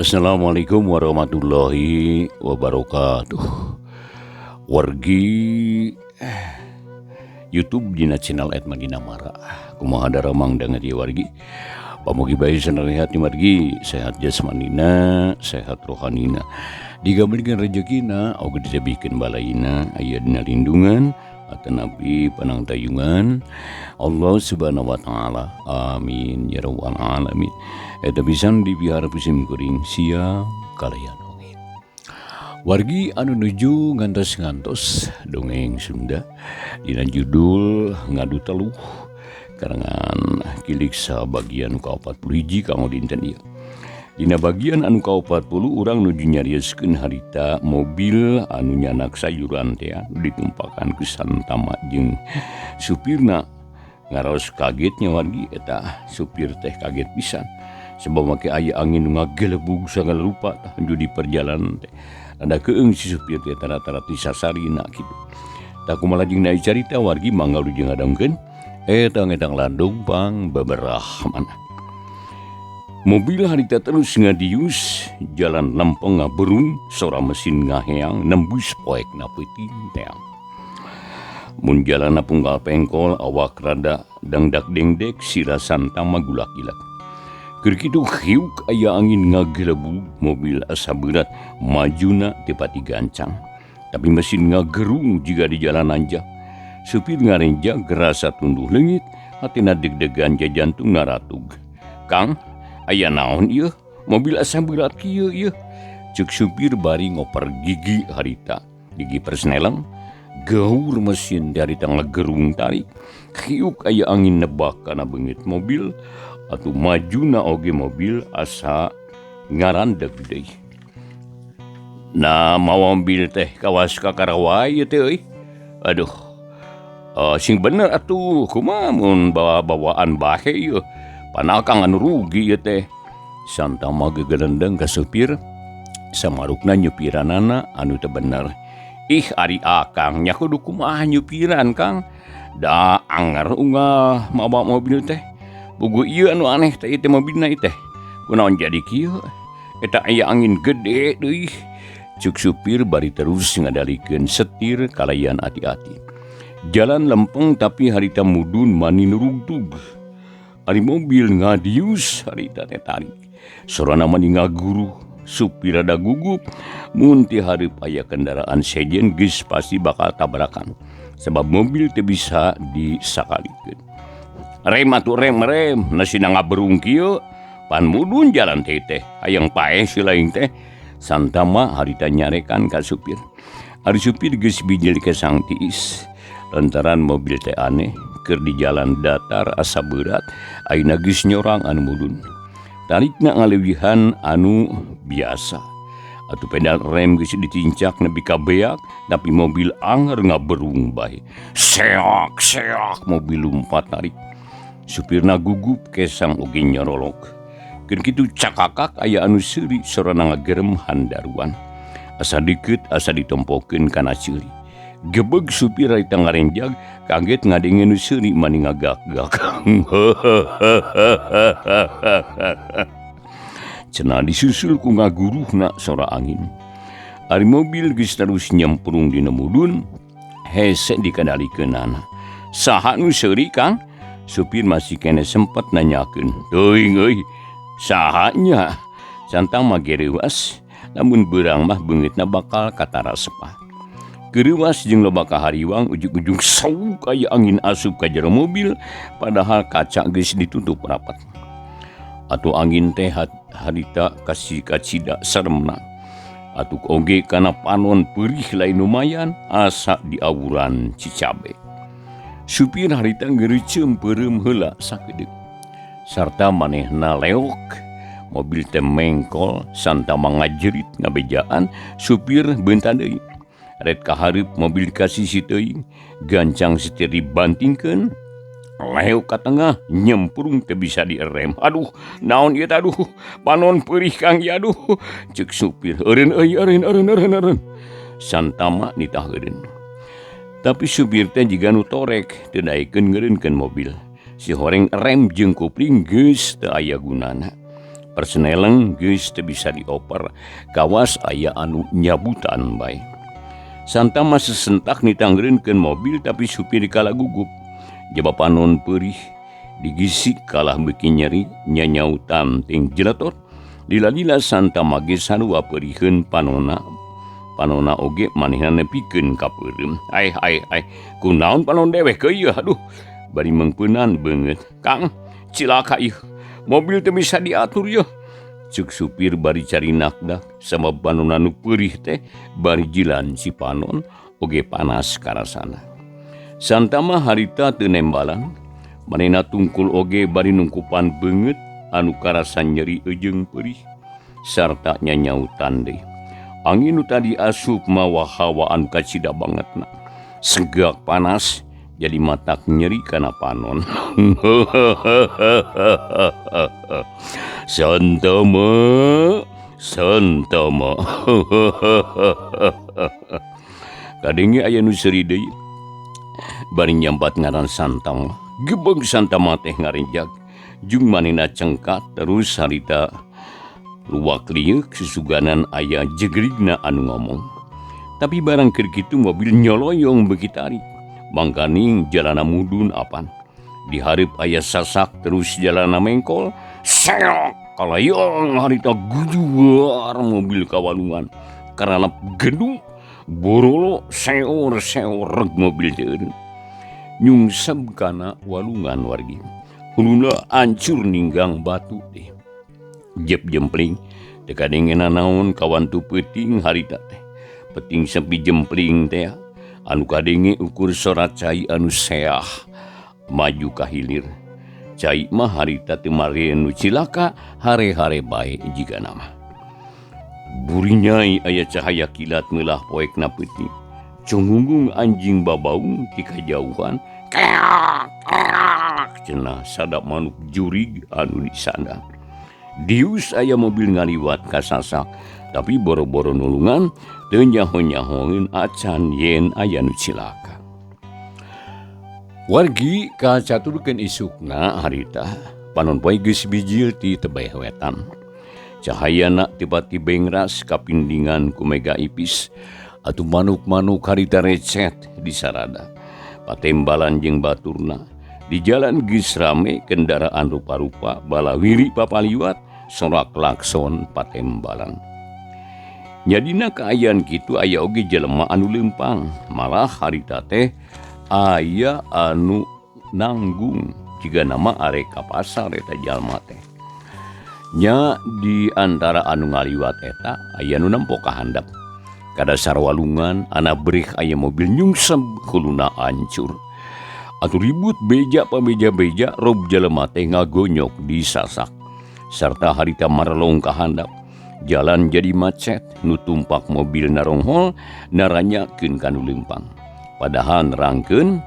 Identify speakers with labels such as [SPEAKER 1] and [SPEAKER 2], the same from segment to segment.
[SPEAKER 1] Assalamualaikum warahmatullahi wabarakatuh. Wargi YouTube dina channel Madinah Mara. Kumaha daramang dengan dia wargi. Pamugi bae sanarihat ni margi, sehat jasmanina, sehat rohanina. Digabelikeun rezekina, oge dijabikeun balaina, aya dina lindungan atanapi panangtayungan Allah subhanahu wa ta'ala. Amin ya rabbal alamin. Eta pisan dipihara pisim kuring sia kalayan oge. Wargi anu nuju ngantos-ngantos dongeng Sunda dina judul Ngadu Teluh karangan Kilik bagian ke-41 kanggo dinten ieu. Dina bagian anu ka-40 urang nuju nyarioskeun harita mobil anu nyanak sayuran teh ditumpakan ku santama jeung supirna. Ngaraos kagetnya wargi eta supir teh kaget pisan sebab make aya angin ngagelebug sagala rupa tah di perjalanan teh. Ada keung si supir teh tara-tara disasarina kitu. Tah kumaha jeung naik carita wargi mangga jeung ngadengkeun eta ngedang landung bang baberah mana. Mobil harita terus ngadius jalan lempeng ngaberung sora mesin ngaheang nembus poekna peuting teang. Mun jalanna punggal pengkol awak rada dangdak dengdek sira santang magulak-gilak. Keur kitu hiuk aya angin ngagelebug mobil asa berat majuna teu pati gancang. Tapi mesin ngagerung jiga di jalan anja. Supir ngarenja gerasa tunduh leungit hatina deg-degan jantung naratug. "Kang, aya naon ieu? Mobil asa berat kieu ieu?" Ceuk supir bari ngoper gigi harita. Gigi persneleng gaur mesin dari tangga gerung tarik. Hiuk aya angin nebak kana beungit mobil atuh majuna oge mobil asa ngarandeg deui. Nah mobil teh kawas ka Karawai teh euy. Aduh. Sing bener atuh kumaha mun bawa-bawaan bahe ieu. Panal kang anu rugi ieu teh. Santama gegelendeng ka supir samarukna nyupiranana anu teu bener. "Ih ari akang nya kudu kumaha nyupiran Kang. Da anger unggal mawa mobil teh. Bugu ieu anu aneh teh ieu mobilna ieu teh. Kunaon jadi kieu? Eta aya angin gede deui." Cuk supir bari terus ngadalikeun setir kalayan ati-ati. Jalan lempeng tapi harita mudun mani nurugtug. Ari mobil ngadius harita teh tarik. Sorana mani ngaguruh. Supir rada gugup mun ti hareup aya kendaraan sejen geus pasti bakal tabrakan sebab mobil teu bisa disakalikeun. "Rem atuh rem nasina ngaberung kieu pan mudun jalan teh hayang paeh si lain teh." Santama harita nyarekan ka supir. Ari supir geus bijil ke sang tiis lantaran mobil teh aneh keur di jalan datar asa berat ayeuna geus nyorang anu mudun. Tarikna ngalewihan anu biasa. Atuh pedal rem geus ditincak nepi ka beak tapi mobil anger ngaberung bae. Seak mobil lumpat tarik. Supirna gugup kesang oge nyorolog. Keur kitu cakakak aya anu seuri sorana ngagerem handaruan. Asa deukeut asa ditompokeun kana ceuri. Gebeg supir harita ngarenjag kaget ngadenge nu seuri mani ngagak-gak. Cenah disusul ku ngaguruhna sora angin. Ari mobil geus terus nyemprung dina mudun hese dikendalikeunana. "Saha nu seuri Kang?" Supir masih kene sempet nanyakeun. "Teuing euy, saha nya?" Santang mah gereuwas, lamun beurang mah beungeutna bakal kataresepah. Gereuwas jeung loba kahariwang ujug-ujug sauk aya angin asup ka jero mobil padahal kaca geus ditutup rapat. Atuh angin teh harita kasih kacida seremna. Atuh oge kana panon peurih lain lumayan asa diawuran cicabe. Supir harita ngeureeceum peureum heula sakedeuk. Sarta manehna leok. Mobil teh mengkol santama ngajerit ngabejaan supir beunta deui. Red kahareup mobil kasisi teuing gancang setir dibantingkeun leok ka tengah nyemprung teu bisa direm. "Aduh naon ieu teh aduh panon peurih Kang ieu aduh." Ceuk supir, "Eureun euy eureun." Santama nitah eureun. Tapi supir teh jiga nu torek teu daekeun ngeureunkeun mobil. Si horeng rem jeung kopling geus teu aya gunana. Personeleng geus teu bisa dioper, kawas aya anu nyabutan bae. Santama sesentak nitanggeunkeun mobil tapi supir kalah gugup. Jaba panon peurih digisik kalah beuki nyeri nyanyautan ting jeletot. Lila-lila Santama ge sarua peurihkeun panonna oge manehna nepikeun ka peureum. Ai kunaon panon dewek ke ieu? Aduh, bari mengpeunan beungeut. Kang, cilaka ieu. Mobil teu bisa diatur yeuh. Cuk supir bari cari nakdak sama panonna nu peurih teh bari jilan si panon oge panas karasana. Santama harita teu nembalan, manehna tungkul oge bari nungkupan beungeut anu karasan nyeri ejeung peurih sarta nyanyautan deui. Angin nu tadi asup mawa hawa anu kacida bangetna. Segak panas jadi matak nyeri kana panon. Santama. Kadenge aya nu seuri deui. Bari nyambat ngaran Santama. Gebeg Santama teh ngarenjak. Jung manehna cengkat terus harita luwak liuk susuganan aya jegrigna anu ngomong. Tapi barang keur kitu mobil nyoloyong beuki tarik. Mangkaning jalana mudun apan. Di hareup aya sasak terus jalana mengkol. Seok kalayong harita gujuar mobil kawalungan. Karanap gedung borolo seor reg mobil teu. Nyungsep kana walungan wargi. Huluna ancur ninggang batu teh. Jep jempling teu kadengena naon kawan tu peuting harita teh. Peuting sepi jempling teh anu kadenge ukur sorat cai anu seah maju ka hilir. Cai mah harita teu mareen nu cilaka hare-hare bae jiga nama. Burinyai aya cahaya kilat meulah poekna peuting. Cungunggung anjing babaung ti kajauhan. Cenah sadap manuk jurig anu disandang. Dius aya mobil ngaliwat ka sasak, tapi boro-boro nulungan teu nyaho-nyahoeun acan yen aya nu cilaka. Wargi kacaturkeun isukna harita panon poe geus bijil ti tebeh wetan. Cahayana tiba-tiba ngras kapindingan ku mega ipis atuh manuk-manuk harita recet di sarada. Patembalan jeung baturna di jalan geus rame kendaraan rupa-rupa balawiri papaliwat sorak klakson patembalan. Nyadina kaayaan kitu aya oge jelema anu leumpang, malah harita teh aya anu nanggung jiga nama arek ka pasar eta jalma teh. Nya di antara anu ngaliwat eta aya nu nempo ka handap. Kadasar walungan anak brih aya mobil nyungsep huluna ancur. Atuh ribut beja pabeja-beja rob jelema teh ngagonyok di sasak. Sarta harita marelong ka handap. Jalan jadi macet, nu tumpak mobil naronghol naranyakeun ka nu leumpang. Padahal nerangkeun,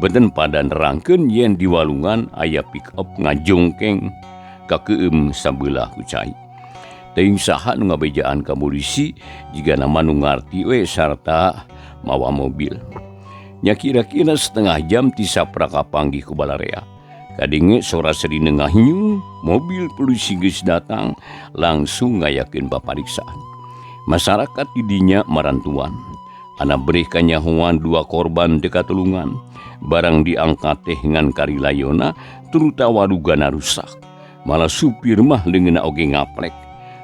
[SPEAKER 1] beten pada nerangkeun yen di walungan aya pick up ngajongkeng ka keueum sabelah ku cai. Teuing saha nu ngabejaan ka polisi jiga nama nu ngarti we sarta mawa mobil. Nya kira-kira setengah jam ti sapraka panggih ku balarea. Kadenge sora seri nengah nyung, mobil polisi geus datang langsung ngayakeun papariksaan. Masyarakat di dinya marantuan. Ana breh kanyahoan 2 korban dekat tulungan. Barang diangkat teh ngan karilayona turuta warugana rusak. Malah supir mah leungeunna oge ngaplek.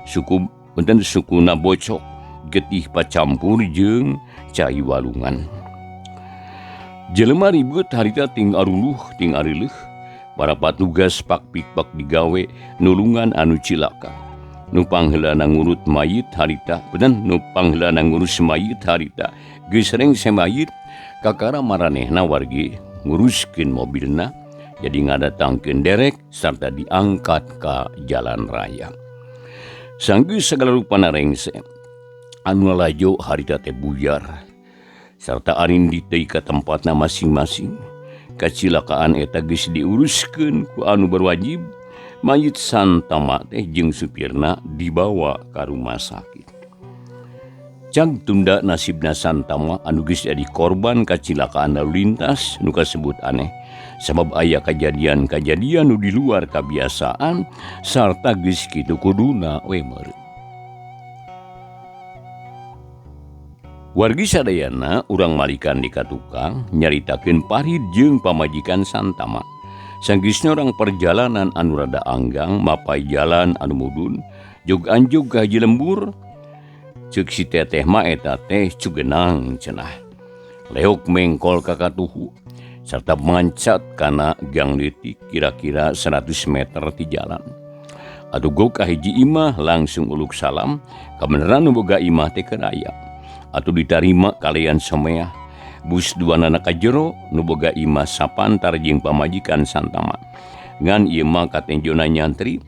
[SPEAKER 1] Sukuna bocok getih pacampur jeung cai walungan. Jelema ribut harita ting aruluh ting arileuh. Para patugas pak-pikpak digawe nulungan anu cilaka. Nu pangheulana ngurut mayit harita, nu pangheulana ngurus mayit harita geus rengse mayit kakara maranehna wargi nguruskeun mobilna jadi ngadatangkeun derek sarta diangkat ka jalan raya. Sanggeus sagala rupana rengse anu lajo harita teh buyar sarta arindi teu ka tempatna masing-masing. Kacilakaan eta geus diuruskeun ku anu berwajib. Mayit Santama teh jeung supirna dibawa ka rumah sakit. Cag tunda nasibna Santama anu geus jadi korban kacilakaan lalu lintas nu kasebut aneh Sabab aya kejadian-kejadian nu di luar kebiasaan sarta geus kitu kuduna we meureun. Wargi sadayana urang malikan di ka tukang nyaritakeun Parid jeung pamajikan Santama. Sanggeusna orang perjalanan anu rada anggang mapai jalan anu mudun jog-anjog ka Haji Lembur. Ceuk si teteh mah eta teh cugenang cenah. Leok mengkol ka katuhu sarta mancat kana gang leutik kira-kira 100 meter ti jalan. Adugog ka hiji imah langsung uluk salam kabeneran nu boga imah teh keur aya. Atuh ditarima kalian someah bus duanana ka jero nu boga imah sapantar jeung pamajikan Santama. Ngan ieu mah katenjona nyantri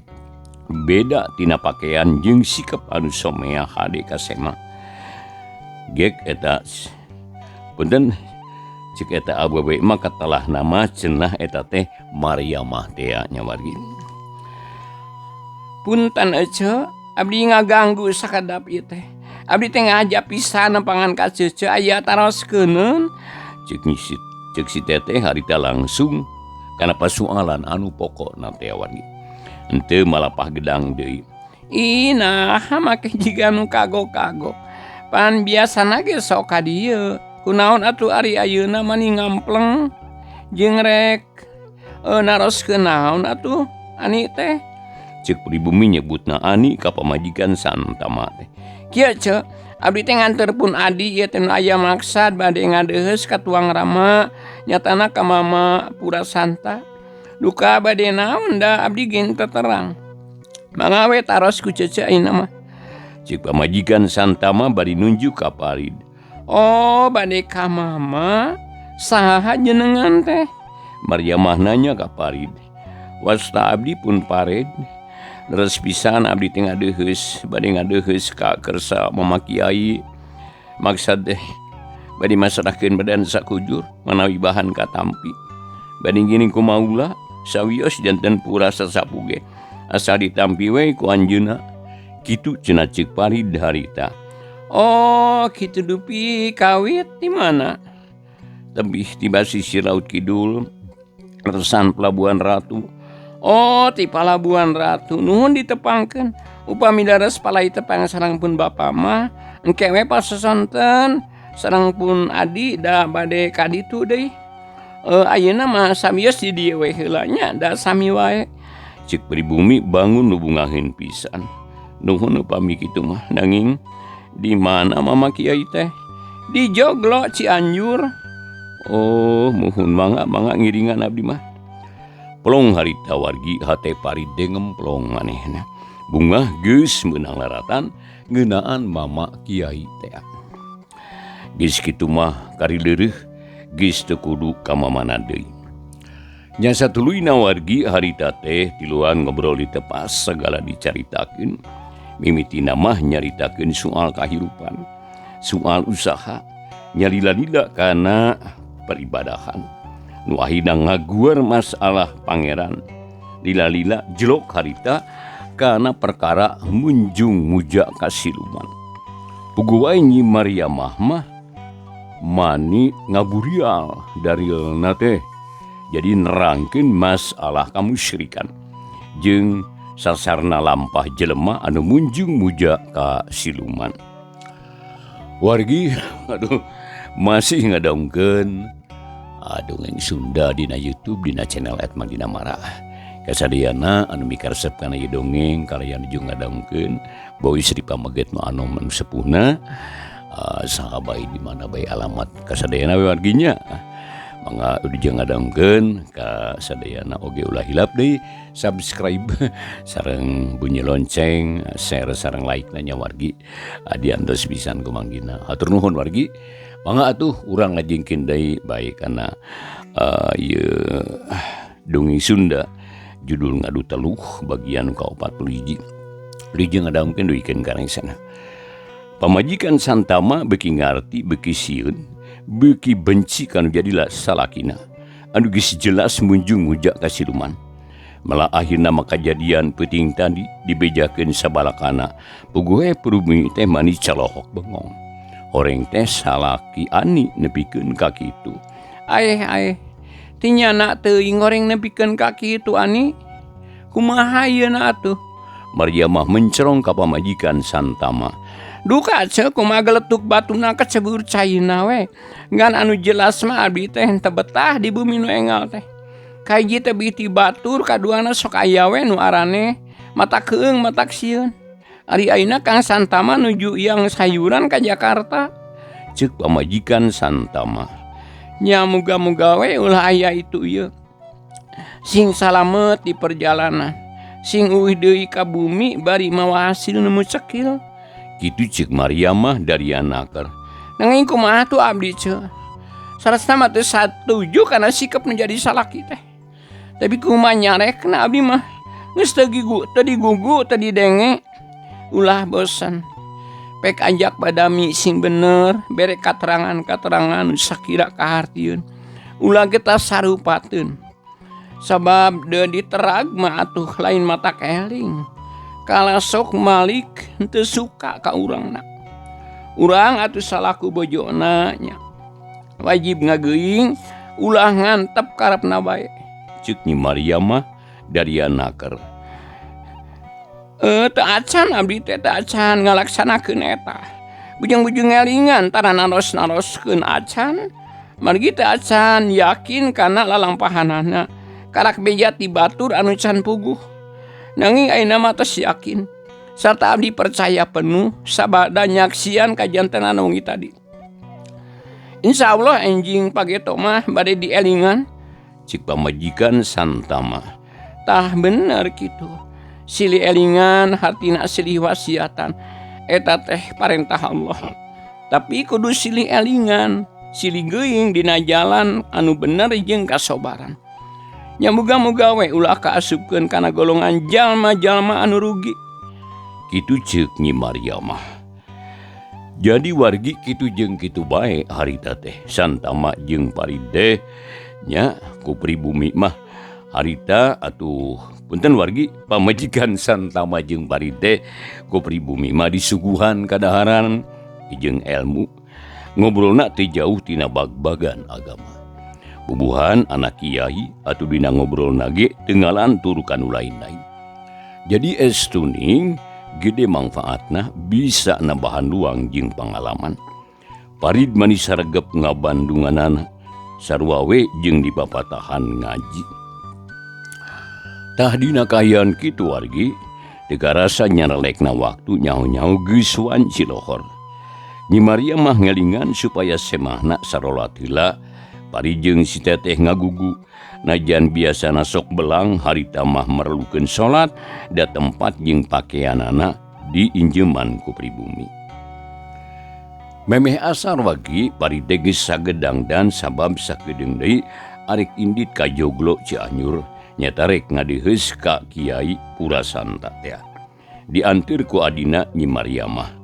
[SPEAKER 1] beda tina pakaian jeung sikap anu someah hade ka sema. Gek eta punten cik eta awewe mah katalah nama cenah eta teh Mariamah teh nya wargi. Punten ece abdi ngaganggu sakadap ieu teh. Abdi teh ngajak pisan nempangan ka cece aya taroskeun. Cek si teteh harita langsung kana pasoalan anu pokokna teh wargi. Henteu malapah gedang deui. Nah make jiga nu kagok-kagok. Pan biasana ge sok ka dieu. Kunaon atuh ari ayeuna mani ngampleng jeung rek naroskeun naon atuh ani teh. Cek pribumi nyebutna ani ka pamajikan Santama teh. Kieu ce, abdi teh nganterpun adi ieu teh aya maksad bade ngadeuheus ka tuang rama nyatana ka Mama Pura Santa. Duka bade naon da abdi gen terang. Mangga we taros ku cece ayeuna mah. Cik pamajikan Santama bari nunjuk ka Parid. Oh, bade ka Mama, saha jenengan teh? Mariamah nanya ka Parid. Wasta abdi pun Parid. Leres pisan abdi teh ngadeuheus bade ngadeuheus ka kersa Mama Kiai. Maksad teh bade masrahkeun badan sakujur manawi bahan katampi. Bade gini ku maula sawios janten pura sasapuge asal ditampi we ku anjeunna. Kitu cenah ceuk Parid harita. Oh, kitu dupi kawit di mana? Tembih di basisir laut kidul, resan Pelabuhan Ratu. Oh, ti Palabuhan Ratu nuhun ditepangkeun. Upami dares palai tepang sareng pun bapa mah engke we pasesonten sareng pun adi da bade ka ditu deui. Ayeuna mah samios di dieu we heula nya da sami wae. Cik pribumi bangun nu bungaheun pisan. Nuhun upami kitu mah nanging di mana Mama Kiai teh? Di Joglo Cianjur. Oh, muhun mangga ngiringan abdi mah. Plong harita wargi hate Parid ngemplong manehna. Bunga geus meunang laratan ngeunaan Mama Kiai teh. Geus kitu mah kari leureuh geus teu kudu ka mamana deui. Nya satuluyna wargi harita teh tiluan ngobrol di tepas segala dicaritakeun. Mimitina mah nyaritakeun soal kahirupan, soal usaha, nyalila-lila kana peribadahan. Nu ahina ngaguar masalah pangeran lila-lila jelok harita kana perkara munjung muja kasiluman. Pugu wae Nyi Mariamah mah mani ngaburial dari teh jadi nerangkeun masalah kamusyrikan jeung sasarna lampah jelema anu munjung muja ka siluman. Wargi aduh masih ngadongkeun dongeng Sunda dina YouTube dina channel @Mandina Mara. Kasadayana anu mikaresep kana ieu dongeng kalayan jeung ngadongkeun bawi Sri Pameget nu anu sepuhna saha bae di mana bae alamat kasadayana we warginya. Mangga ujung ngadongkeun ka sadayana oge ulah hilap deui subscribe sareng bunyi lonceng, share sareng like nanya wargi. Diantos pisan kumanggina. Hatur nuhun wargi. Mangga atuh urang ngajingkeun deui bae kana ieu dongeng Sunda judul Ngadu Teluh bagian ka-41. Lijeng ngadongkeun duikeun karengsana. Pamajikan Santama beki ngarti beki sieun beki benci kanu jadilah salakina anu geus jelas munjung muja ka siluman. Malah akhirna makajadian peuting tadi dibejakeun sabalakana puguh prumi teh mani calohok bengong. Horeng teh salaki ani nepikeun ka kitu. Aeh
[SPEAKER 2] Tinyana teuing goreng nepikeun kaki itu ani. Kumaha yeuna atuh?
[SPEAKER 1] Mariamah mencerong ka pamajikan Santama.
[SPEAKER 2] Duka ce kumaha geletuk batuna kecebur caina we. Ngan anu jelas mah abdi teh henteu betah di bumi nu enggal teh. Kahiji teh biti batur, kaduana sok aya we nu arane mata keung matak sieun. Ari ayeuna Kang Santama nuju yang sayuran ka Jakarta.
[SPEAKER 1] Ceuk pamajikan Santama.
[SPEAKER 2] Nya muga-muga we ulah aya itu ieu. Sing salamet di perjalanan. Sing uih deui ka bumi bari mawa hasil nu mucekil.
[SPEAKER 1] Kitu ceuk Mariamah dari anaker.
[SPEAKER 2] Nanging kumaha tuh abdi ce? Sarasna mah teu satuju kana sikap nu jadi salaki teh. Tapi kumaha nyarekna abdi mah geus teu digugu teu didenge. Ulah bosan. Pek ajak padami sing bener, bere katerangan-katerangan nu sakira kahartieun. Ulah kita sarupateun. Sabab deui diterag mah atuh lain mata keling. Kala sok malik henteu suka ka urangna. Urang atuh salaku bojona nya. Wajib ngageuing ulah ngantep karepna bae.
[SPEAKER 1] Ceuk Nyi Mariamah dari anaker.
[SPEAKER 2] Teu acan abdi teh teu acan ngalaksanakeun eta. Bujang-bujang ngelingan tara naros-naroskeun acan. Margi teu acan yakin kana lalampahanana. Karak beja ti batur anu can puguh. Nanging ayeuna mah tos yakin. Sarta abdi percaya penuh sabada nyaksian kajantenan wengi tadi. Insyaallah enjing pageto mah bade dielingan.
[SPEAKER 1] Cik pamajikan Santama.
[SPEAKER 2] Tah bener kitu. Silih elingan hartina silih wasiatan. Eta teh parentah Allah. Tapi kudu silih elingan, silih geuing dina jalan anu bener jeung kasobaran. Nya muga-muga we ulah kaasupkeun kana golongan jalma-jalma anu rugi.
[SPEAKER 1] Kitu ceuk Nyi Mariamah. Jadi wargi kitu jeung kitu bae harita teh Santama jeung Paride nya ku pribumi mah harita atuh punten wargi pamajikan Santama jeung Paride ku pribumi mah disuguhan kadaharan jeung ilmu ngobrolna teu jauh tina bag-bagan agama. Bubuhan anak kiai atuh dina ngobrolna ge teu ngalantur kanu lain-lain. Jadi estuning gede manfaatna bisa nambahan luang jeung pangalaman. Parid manis saregep ngabandunganan sarua we jeung dipapatahan ngaji. Tah dina kaayaan kitu wargi teu karasa nyarelekna waktu nyaho-nyaho geus wan cilohor. Nyi Mariamah ngelingan supaya semahna sarolat heula parid jeung si teteh ngagugu. Najan biasana sok belang harita mah merlukeun salat da tempat jeung pakaianana di injeman ku pribumi. Memeh asar wagi Paride geus sagedang dan sabab sakedeung deui arek indit ka Joglo Cianjur nyata rek ngadeheus ka Kiai Purasanta teh. Diantir ku adina Nyi Mariamah.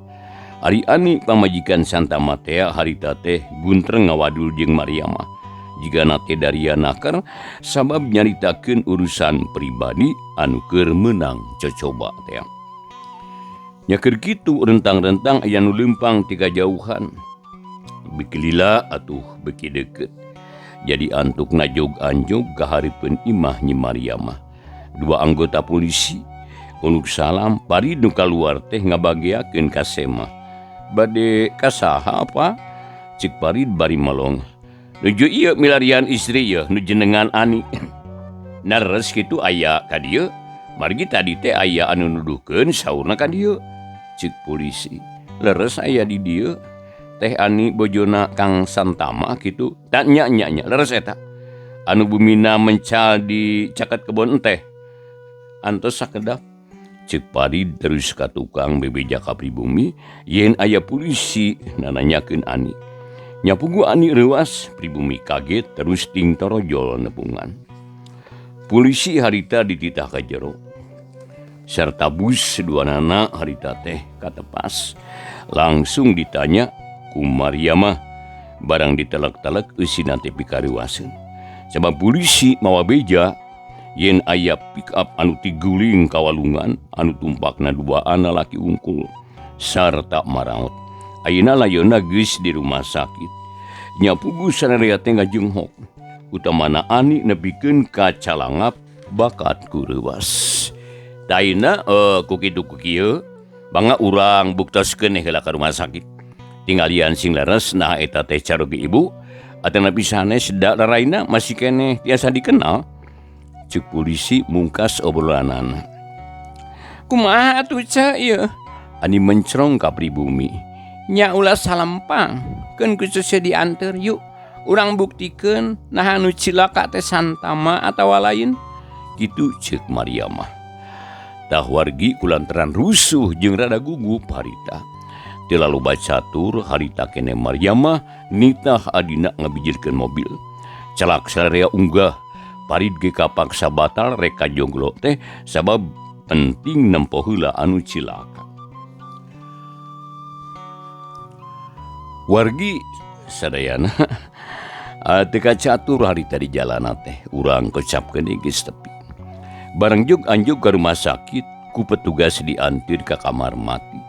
[SPEAKER 1] Ari ani pamajikan Santama teh harita teh gunter ngawadul jeung Mariamah. Jika nate dari anaker sabab nyaritakeun urusan pribadi anu keur meunang cocoba teh. Nya keur kitu rentang-rentang aya nu leumpang ti kajauhan. Beki lila atuh beki deukeut. Jadi antuk najog-anjog ka hareupeun imah Nyi Mariamah. Dua anggota polisi uluk salam parid nu kaluar teh ngabageakeun ka Semah. Bade ka saha apa? Cik parid bari malong. Nuju ieu milarian istri ieu nu jenengan ani. Nares kitu aya ka dieu. Margi tadi teh aya anu nuduhkeun saurna ka dieu. Cik polisi. Leres aya di dieu. Teh ani bojona Kang Santama kitu. Tak nya leres eta. Anu bumina mencal di caket kebon teh. Antos sakedap. Cik parid terus ka tukang bebeja ka pribumi yen aya polisi nananyakeun ani. Nyapugu ani reuas pribumi kaget terus ting torojol nepungan. Polisi harita dititah ka jero. Serta bus duanana harita teh katepas. Langsung ditanya ku Mariamah barang ditelek-telek eusina teh pikareuaseun. Sabab polisi mawa beja yen aya pick up anu tiguling kawalungan anu tumpakna duaan lalaki unggul sarta maraot. Ayeuna layona geus di rumah sakit. Nyapugu sanarea teh ngajenghok. utamana Ani nepikeun kacalangap bakat kurewas. Daina kukitu kieu bangga urang buktoskeun heula ka rumah sakit. Tinggalian sing leres nah eta teh caroge ibu atana pisanes da raraina masih keneh tiasa dikenal. Cek polisi mungkas obrolanana.
[SPEAKER 2] Kumaha atuh ce ieu?
[SPEAKER 1] Ani mencrong ka pribumi.
[SPEAKER 2] Nya ulah salempang, keun khususnya diantar yuk. Urang buktikeun nah anu cilaka teh Santama atawa lain.
[SPEAKER 1] Gitu cek Mariamah. Tah wargi kulantaran rusuh jeung rada gugup harita. Teu lalu bacatur harita kene Mariamah nitah adina ngabijirkeun mobil. Calak sarea unggah parid ge kapaksa batal rek kajonglo teh sabab penting nempo heula anu cilaka. Wargi sadayana teu catur harita di jalana teh urang kocapkeun geus tepi. Barang jog anjuk ke rumah sakit ku petugas diantir ke kamar mati.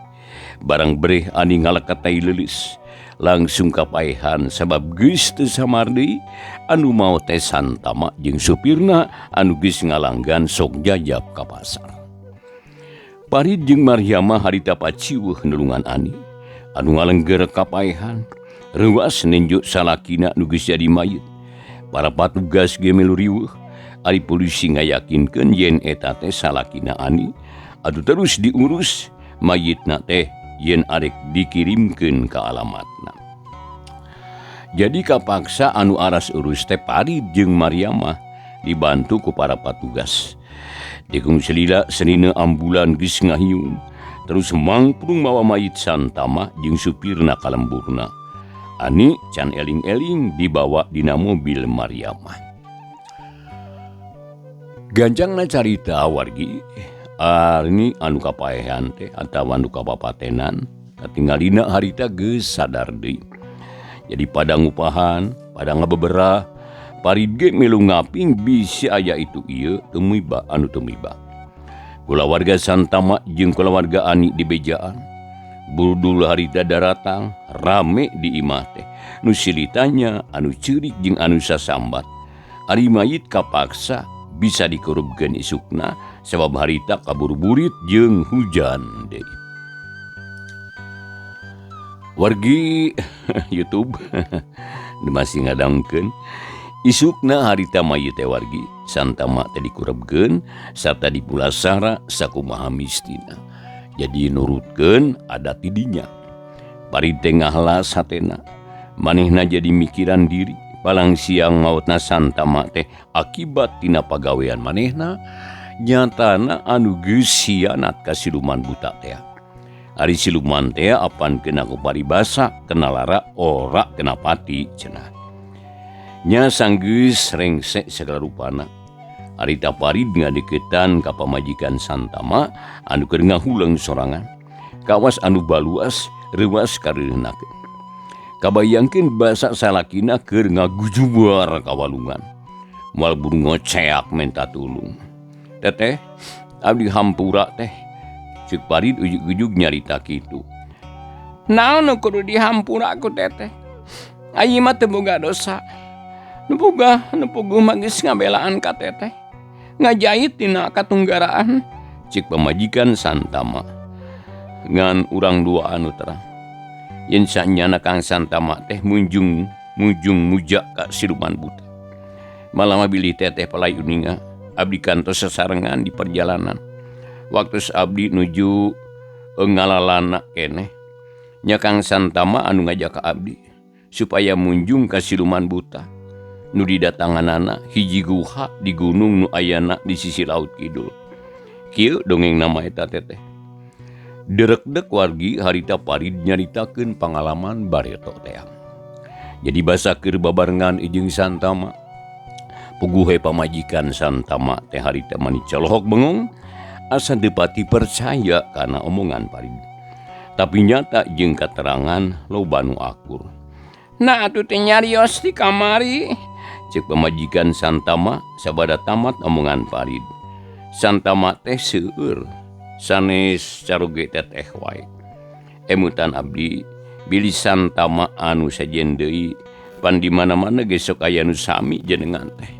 [SPEAKER 1] Barang bereh ani ngalekatai leulis langsung kapaehan sabab geus teu samar deui anu mau teh Santama jeung supirna anu geus ngalanggan sok jajab ka pasar. Parid jeung Mariamah harita paciweuh nulungan Ani anu ngalengger kapaehan reuas nenjuk salakina nu geus jadi mayit. Para patugas ge melu riweuh ari polisi ngayakinkeun yen eta teh salakina Ani adu terus diurus mayitna teh yen arek dikirimkeun ka alamatna. Jadi kapaksa anu aras urus teh Parid jeung Mariamah dibantu ku para patugas. Dikung selila senina ambulan geus ngahiung terus mangprung mawa mayit Santama jeung supirna ka lemburna. Ani can eling-eling dibawa dina mobil Mariamah. Ganjangna carita wargi ini anu kapaehan teh atawa anu kapapatenan katinggalina harita geus sadar deui. Jadi pada ngupahan, pada ngabeberah, Parid ge melu ngaping bisi aya itu ieu teu miba anu teu miba. Kula warga Santama jeung kula warga Ani di bejaan. Budul harita daratang rame di imah teh. Nu silitanya anu ceurik jeung anu sasambat. Ari mayit kapaksa bisa dikurubkeun isukna sabab harita kabur-burit jeung hujan deui. Wargi YouTube masih ngadangkeun isukna harita mayit teh wargi Santama teh dikurubkeun sarta dipulasara sakumaha mistina. Jadi nurutkeun adat tidinya. Parid teh ngahlas hatena. Manehna jadi mikiran diri. Palang siang mautna Santama teh akibat tina pagawean manehna nyatana anu geus hianat ka siluman buta teh. Ari siluman teh apan kena ku paribasa kena lara ora kena pati cenah. Nya sanggeus rengse segala rupana. Harita Parid ngadeukeutan ka pamajikan Santama anu keur ngahuleung sorangan. Kawas anu baluas reuas kareunakeun. Kabayangkeun basa salakina keur ngagujubar ka walungan. Moal buru ngoceak menta tulung. Teteh, abdi hampura teh. Cek Parid ujug-ujug nyarita kitu.
[SPEAKER 2] Naon nu kudu dihampura ku teteh? Ayi mah teu boga dosa. Nu puguh mah geus ngabelaan ka teteh. Ngajait tina katunggaraan.
[SPEAKER 1] Cek pamajikan Santama. Ngan urang dua anu terang. Yen sanyana Kang Santama teh munjung muja ka siluman buta. Malah bilih teteh palai uninga abdi kantos sasarengan di perjalanan. Waktu abdi nuju ngalalana keneh. Nya Kang Santama anu ngajak ka abdi supaya munjung ka siluman buta. Nu didatanganana hiji guha di gunung nu ayana di sisi laut kidul. Kieu dongeng nama eta teteh. Derek-dek wargi harita Parid nyaritakeun pangalaman bareto teh. Jadi basa keur babarengan jeung Santama. Puguhe pamajikan Santama teh harita mani colohok bengong asa teu pati percaya kana omongan Parid. Tapi nyata jeung katerangan loba nu akur.
[SPEAKER 2] Nah atuh teh nyarios di kamari.
[SPEAKER 1] Cek pamajikan Santama sabada tamat omongan Parid. Santama teh seueur sanes caroge teteh wae. Emutan abdi bilih Santama anu sajen deui pan di mana-mana gesok aya nu sami jenengan teh.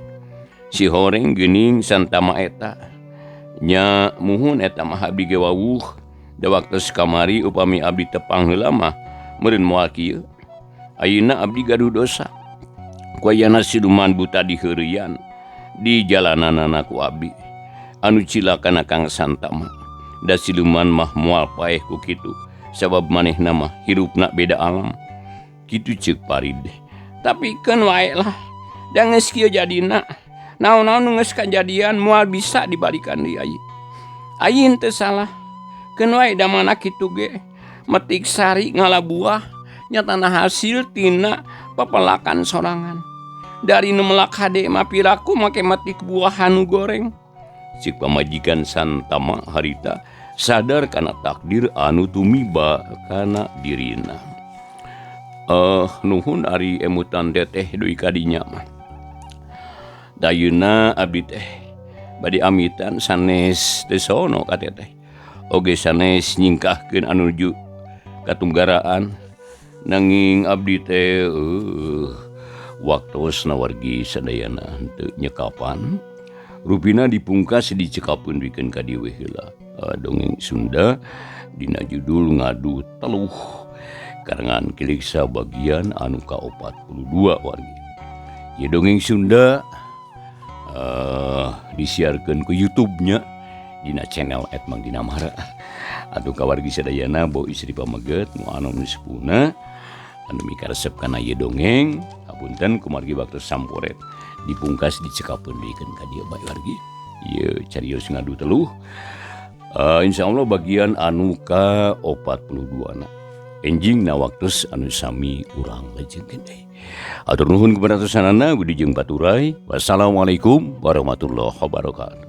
[SPEAKER 1] Si horeng geuning santama eta. Nya muhun eta mah abdi ge wawuh. Da waktos kamari upami abdi tepang heula mah meureun moal kieu. Ayeuna abdi gaduh dosa. Ku ayana siluman buta di heureuyan di jalananana ku abdi. Anu cilakana Kang Santama. Da siluman mah moal paeh ku kitu. Sabab manehna mah hirupna beda alam. Kitu ceuk Parid. Tapi keun wae lah. Da geus kieu jadina. Naon-naon nu geus kajadian moal bisa dibalikan deui ai. Aing teu salah. Keun wae da mana kitu ge. Metik sari ngala buah nyatana hasil tina papelakan sorangan. Dari nu melak hade mah piraku make metik buah anu goreng. Cik pamajikan Santama harita sadar kana takdir anu tumiba kana dirina. Nuhun ari emutan teteh deui kadinya mah. Dayeuna abdi teh bade amitan sanes teu sono ka teteh. Oge sanes nyingkahkeun anu nuju katunggaraan. Nanging abdi teh waktosna wargi sadayana teu nyekapan. Rupina dipungkas dicekapeun bikeun ka dieu heula. Dongeng Sunda dina judul Ngadu Teluh karangan Kiliksa bagian anu ka-42 wargi. Ieu dongeng Sunda disiarkeun ku YouTube-nya dina channel @mangdinamara. Atuh ka wargi sadayana bau istri pameget nu anu sepuhna anu mikaresep kana ieu dongeng hapunten kumargi waktu samporet dipungkas dicekapeun dikeun ka dieu bae wargi. Ieu carios Ngadu Teluh. Insyaallah bagian anu ka-42 na. Enjing na waktos anu sami urang lajengkeun deui. Atur nuhun kepada sasanana budi jeung baturai. Wassalamualaikum warahmatullahi wabarakatuh.